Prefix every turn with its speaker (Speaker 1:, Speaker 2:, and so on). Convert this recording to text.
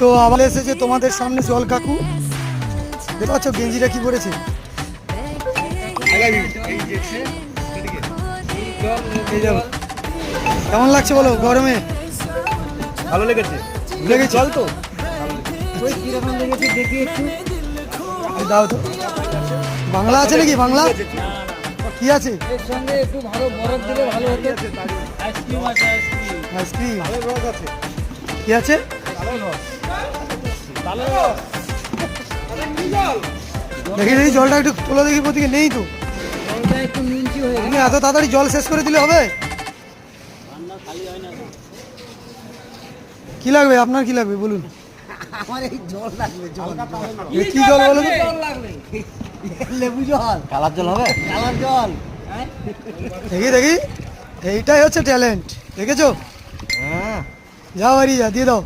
Speaker 1: তো আবার এসেছে তোমাদের সামনে জল কাকু, দেখতে পাচ্ছ গেঞ্জিটা কি পরেছে। কেমন লাগছে বলো গরমে?
Speaker 2: ভালো লেগেছে।
Speaker 1: লেগেছে
Speaker 2: জল তো
Speaker 3: ওই কিরকম লেগেছে দেখি একটু।
Speaker 1: দাও তো। বাংলা আছে নাকি? বাংলা কি আছে?
Speaker 3: এর সঙ্গে একটু ভালো বরফ দিলে ভালো হতো। আইসক্রিম আছে, আইসক্রিম।
Speaker 1: আইসক্রিম কি আছে? দেখি দেখি জলটা একটু তোলা দেখি, প্রতিকে নেই তো।
Speaker 3: জলটা একটু মিঞ্চি হয়ে
Speaker 1: তুমি এত তাড়াতাড়ি জল শেষ করে দিলে হবে? কি লাগবে আপনার, কি লাগবে বলুন?
Speaker 3: আমার এই জল লাগবে, জল।
Speaker 1: এ কি জল বলো তো?
Speaker 3: জল লাগবে। লেবু জল,
Speaker 2: কালার জল হবে।
Speaker 3: কালার জল।
Speaker 1: দেখি দেখি, এইটাই হচ্ছে ট্যালেন্ট, দেখেছো?
Speaker 2: হ্যাঁ
Speaker 1: যাও বাড়ি যা, দিয়ে দাও।